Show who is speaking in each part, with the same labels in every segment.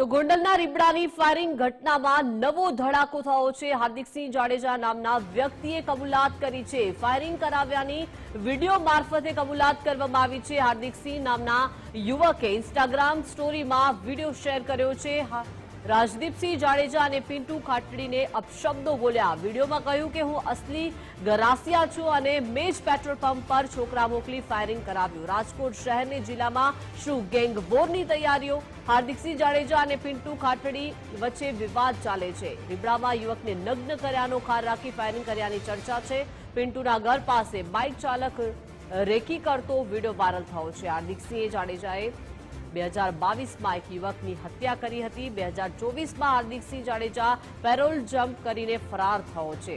Speaker 1: તો ગોંડલના રીબડાની ફાયરિંગ ઘટનામાં નવો ધડાકો થયો છે। હાર્દિકસિંહ જાડેજા નામના વ્યક્તિએ કબૂલાત કરી છે। ફાયરિંગ કરાવ્યાની વિડીયો મારફતે કબૂલાત કરવામાં આવી છે। હાર્દિકસિંહ નામના યુવકે ઇન્સ્ટાગ્રામ સ્ટોરીમાં વિડીયો શેર કર્યો છે। રાજદીપસિંહ જાડેજા અને પિન્ટુ ખાટડીને અપશબ્દો બોલ્યા। વિડીયોમાં કહ્યું કે હું અસલી ગરાસિયા છું અને મેં જ પેટ્રોલ પંપ પર છોકરા મોકલી ફાયરિંગ કરાવ્યું। રાજકોટ શહેરની જિલ્લામાં શું ગેંગ વોરની તૈયારીઓ? હાર્દિકસિંહ જાડેજા અને પિન્ટુ ખાટડી વચ્ચે વિવાદ ચાલે છે। રીબડામાં યુવકને નગ્ન કર્યાનો ખાર રાખી ફાયરિંગ કર્યાની ચર્ચા છે। પિન્ટુના ઘર પાસે બાઇક ચાલક રેકી કરતો વિડીયો વાયરલ થયો છે। હાર્દિકસિંહ જાડેજાએ 2022માં એક યુવકની હત્યા કરી હતી। 2024માં હાર્દિકસિંહ જાડેજા પેરોલ જમ્પ કરીને ફરાર થયો છે।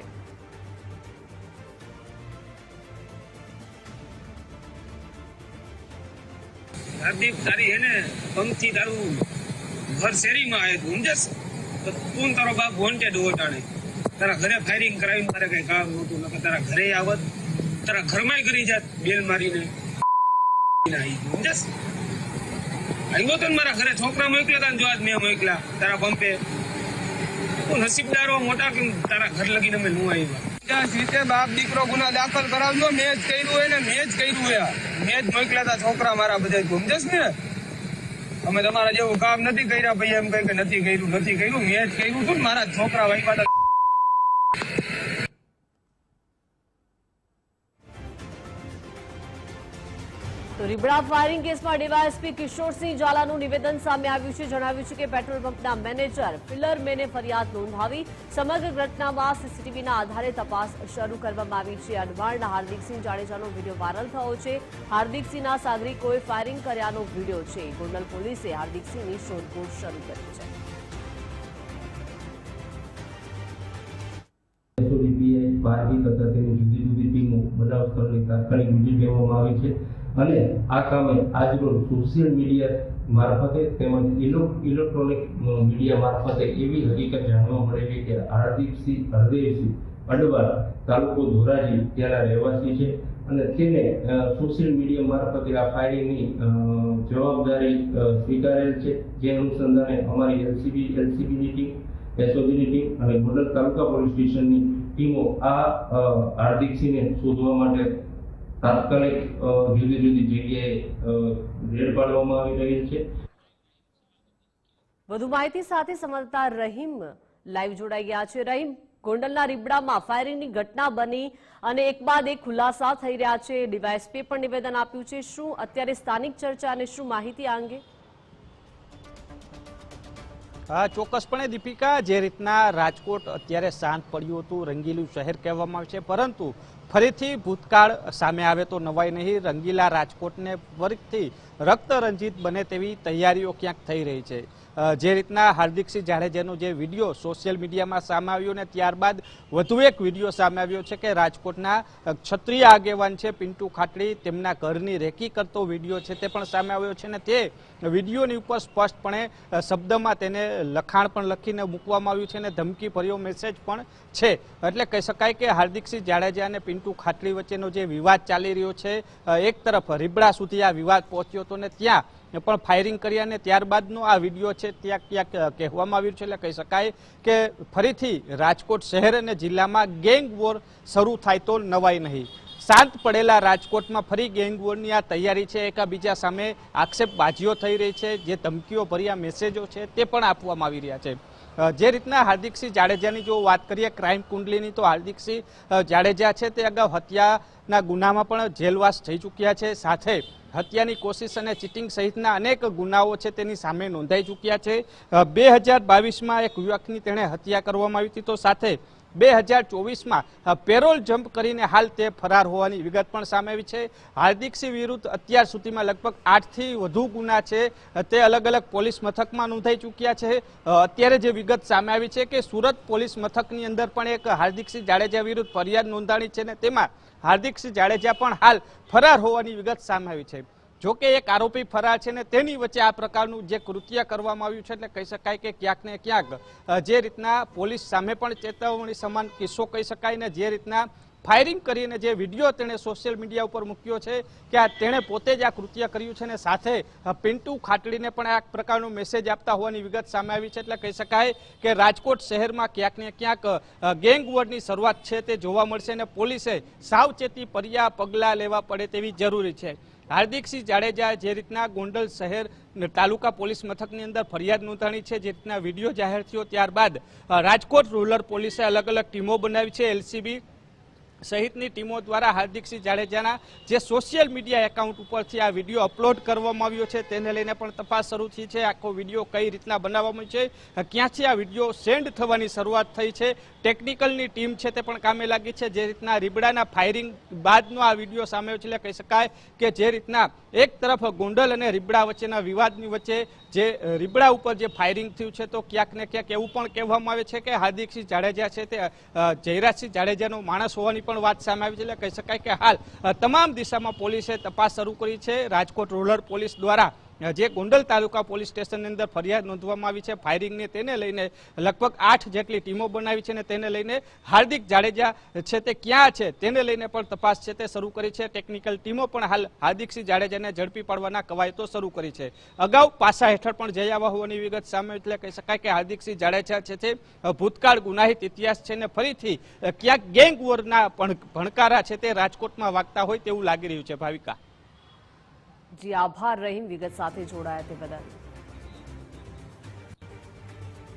Speaker 2: हार्दिक तारी है ने पंक्ति तारू घर शેરી માં આય તું સમજસ તો તું તારો બાપ વોન્ટેડ હોટાણે તારા ઘરે ફાયરિંગ કરાવીને તારે કઈ કામ નહોતું નકર તારા ઘરે આવત તારા ઘરમાં કરી જાત બેલ મારીને નહીં સમજસ આવ્યો તો મારા ઘરે છોકરા મોકલ્યા તા જો આજ મેં મોકલ્યા તારા પંપે તું નસીબદારો મોટા કે તારા ઘર લગીને મેં નું આવ્યા સીતે બાપ દીકરો ગુના દાખલ કરાવજો મેં જ કર્યું હોય ને મેં જ કર્યું હોય મેં જ મોકલ્યા તા છોકરા મારા બધા સમજસ ને અમે તમારા જેવું કામ નથી કર્યા ભાઈ એમ કઈ કે નથી કર્યું મેં જ કર્યું હતું મારા છોકરા વાઈવા
Speaker 1: તો રીબડા ફાયરિંગ કેસમાં ડીવાયએસપી કિશોરસિંહ ઝાલાનું નિવેદન સામે આવ્યું છે। જણાવ્યું છે કે પેટ્રોલ પંપના મેનેજર ફિલર મેને ફરિયાદ નોંધાવી સમગ્ર ઘટનામાં સીસીટીવીના આધારે તપાસ શરૂ કરવામાં આવી છે। અડવાણના હાર્દિકસિંહ જાડેજાનો વિડીયો વાયરલ થયો છે। હાર્દિકસિંહના સાગરિકોએ ફાયરિંગ કર્યાનો વિડીયો છે। ગોંડલ પોલીસે હાર્દિકસિંહની શોધખોળ શરૂ કરી છે।
Speaker 3: જુદી જુદી ટીમો બનાવ સ્થળની તાત્કાલિક વિઝિટ લેવામાં આવી છે અને આ કામે આજરોજ સોશિયલ મીડિયા મારફતે તેમજ ઇલેક્ટ્રોનિક મીડિયા મારફતે એવી હકીકત જાણવા મળેલી કે હાર્દિકસિંહ હરદેવસિંહ અડવાણ તાલુકો ધોરાજી ત્યાંના રહેવાસી છે અને તેને સોશિયલ મીડિયા મારફતે આ ફાયરિંગની જવાબદારી સ્વીકારેલ છે। જે અનુસંધાને અમારી એલસીબીની ટીમ એસઓજીની ટીમ અને ગોંડલ તાલુકા પોલીસ સ્ટેશનની ટીમો આ હાર્દિકસિંહને શોધવા માટે તાત્કાલિક જુદી જુદી જગ્યાએ રેડ પાડવામાં આવી રહી છે।
Speaker 1: વધુ માહિતી સાથે સંવાદદાતા રહીમ લાઈવ જોડાઈ ગયા છે। રહીમ, ગોંડલના રીબડામાં ફાયરિંગની ઘટના બની અને એક બાદ એક ખુલાસા થઈ રહ્યા છે। ડીવાયએસપીએ પણ નિવેદન આપ્યું છે। શું અત્યારે સ્થાનિક ચર્ચા અને શું માહિતી આ અંગે?
Speaker 4: હા, ચોક્કસપણે દીપિકા, જે રીતના રાજકોટ અત્યારે શાંત પડ્યું હતું, રંગીલું શહેર કહેવામાં આવે છે, પરંતુ ફરીથી ભૂતકાળ સામે આવે તો નવાઈ નહીં। રંગીલા રાજકોટને ફરીથી રક્તરંજિત બને તેવી તૈયારીઓ ક્યાંક થઈ રહી છે। જે રીતના હાર્દિકસિંહ જાડેજાનો જે વિડીયો સોશિયલ મીડિયામાં સામે આવ્યો ને ત્યારબાદ વધુ એક વિડીયો સામે આવ્યો છે કે રાજકોટના ક્ષત્રિય આગેવાન છે પિન્ટુ ખાટડી, તેમના ઘરની રેકી કરતો વિડીયો છે તે પણ સામે આવ્યો છે ને તે વિડીયોની ઉપર સ્પષ્ટપણે શબ્દમાં તેને લખાણ પણ લખીને મૂકવામાં આવ્યું છે અને ધમકીભર્યો મેસેજ પણ છે। એટલે કહી શકાય કે હાર્દિકસિંહ જાડેજા અને પિન્ટુ ખાટડી વચ્ચેનો જે વિવાદ ચાલી રહ્યો છે, એક તરફ રીબડા સુધી આ વિવાદ પહોંચ્યો હતો ને ત્યાં પણ ફાયરિંગ કરી અને ત્યારબાદનો આ વિડીયો છે ત્યાં ક્યાંક કહેવામાં આવ્યું છે। એટલે કહી શકાય કે ફરીથી રાજકોટ શહેર અને જિલ્લામાં ગેંગ વોર શરૂ થાય તો નવાઈ નહીં। શાંત પડેલા રાજકોટમાં ફરી ગેંગ વોરની આ તૈયારી છે। એકબીજા સામે આક્ષેપબાજીઓ થઈ રહી છે, જે ધમકીઓ ભર્યા મેસેજો છે તે પણ આપવામાં આવી રહ્યા છે। જે રીતના હાર્દિકસિંહ જાડેજાની જો વાત કરીએ ક્રાઇમ કુંડલીની, તો હાર્દિકસિંહ જાડેજા છે તે અગાઉ હત્યાના ગુનામાં પણ જેલવાસ થઈ ચૂક્યા છે, સાથે હત્યાની કોશિશ અને ચીટિંગ સહિતના અનેક ગુનાઓ છે તેની સામે નોંધાઈ ચૂક્યા છે। 2022માં એક યુવકની તેણે હત્યા કરવામાં આવી હતી, તો સાથે 2024માં પેરોલ જમ્પ કરીને હાલ તે ફરાર હોવાની વિગત પણ સામે આવી છે। હાર્દિકસિંહ વિરુદ્ધ અત્યાર સુધીમાં લગભગ 8થી વધુ ગુના છે તે અલગ અલગ પોલીસ મથકમાં નોંધાઈ ચૂક્યા છે। અત્યારે જે વિગત સામે આવી છે કે સુરત પોલીસ મથકની અંદર પણ એક હાર્દિકસિંહ જાડેજા વિરુદ્ધ ફરિયાદ નોંધાણી છે ને તેમાં હાર્દિકસિંહ જાડેજા પણ હાલ ફરાર હોવાની વિગત સામે આવી છે। જોકે એક આરોપી ફરાર છે ને તેની વચ્ચે આ પ્રકારનું જે કૃત્ય કરવામાં આવ્યું છે, એટલે કહી શકાય કે ક્યાંક ને ક્યાંક જે રીતના પોલીસ સામે પણ ચેતવણી સમાન કિસ્સો કહી શકાય ને જે રીતના ફાયરિંગ કરીને જે વિડીયો તેણે સોશિયલ મીડિયા ઉપર મૂક્યો છે કે આ તેણે પોતે જ આ કૃત્ય કર્યું છે અને સાથે પિન્ટુ ખાટડીને પણ આ પ્રકારનો મેસેજ આપતા હોવાની વિગત સામે આવી છે. એટલે કહી શકાય કે રાજકોટ શહેરમાં ક્યાંક ને ક્યાંક ગેંગ વોરની શરૂઆત છે તે જોવા મળશે અને પોલીસે સાવચેતી પગલાં લેવા પડે તેવી જરૂરી છે. હાર્દિકસિંહ જાડેજા જે રીતના ગોંડલ શહેર તાલુકા પોલીસ મથકની અંદર ફરિયાદ નોંધાણી છે, જે રીતના વિડીયો જાહેર થયો ત્યારબાદ રાજકોટ રૂરલ પોલીસે અલગ અલગ ટીમો બનાવી છે. એલસીબી સહિતની ટીમો દ્વારા હાર્દિકસિંહ જાડેજાના જે સોશિયલ મીડિયા એકાઉન્ટ ઉપરથી આ વિડીયો અપલોડ કરવામાં આવ્યો છે તેને લઈને પણ તપાસ શરૂ થઈ છે. આખો વિડીયો કઈ રીતના બનાવવામાં છે, ક્યાંથી આ વિડીયો સેન્ડ થવાની શરૂઆત થઈ છે, ટેકનિકલની ટીમ છે તે પણ કામે લાગી છે. જે રીતના રીબડાના ફાયરિંગ બાદનો આ વિડીયો સામે આવ્યો છે, એટલે કહી શકાય કે જે રીતના એક તરફ ગોંડલ અને રીબડા વચ્ચેના વિવાદની વચ્ચે જે રીબડા ઉપર જે ફાયરિંગ થયું છે તો ક્યાંક ને ક્યાંક એવું પણ કહેવામાં આવે છે કે હાર્દિકસિંહ જાડેજા છે તે જયરાજસિંહ જાડેજાનો માણસ હોવાની પણ વાત સામે આવી છે. એટલે કહી શકાય કે હાલ તમામ દિશામાં પોલીસે તપાસ શરૂ કરી છે. રાજકોટ રૂરલ પોલીસ દ્વારા જે ગોંડલ તાલુકા પોલીસ સ્ટેશનની અંદર ફરિયાદ નોંધવામાં આવી છે ફાયરિંગને તેને લઈને લગભગ 8 જેટલી ટીમો બનાવી છે અને તેને લઈને હાર્દિક જાડેજા છે તે ક્યાં છે તેને લઈને પણ તપાસ છે તે શરૂ કરી છે. ટેકનિકલ ટીમો પણ હાલ હાર્દિકસિંહ જાડેજાને ઝડપી પાડવાના કવાયતો શરૂ કરી છે. અગાઉ પાસા હેઠળ પણ જઈ આવ્યા હોવાની વિગત સામે, એટલે કહી શકાય કે હાર્દિકસિંહ જાડેજા છે તે ભૂતકાળ ગુનાહિત ઇતિહાસ છે ને ફરીથી ક્યાંક ગેંગ વોરના ભણકારા છે તે રાજકોટમાં વાગતા હોય તેવું લાગી રહ્યું છે. ભાવિકા
Speaker 1: જી આભાર રહીમ વિગત સાથે જોડાયા તે બદલ.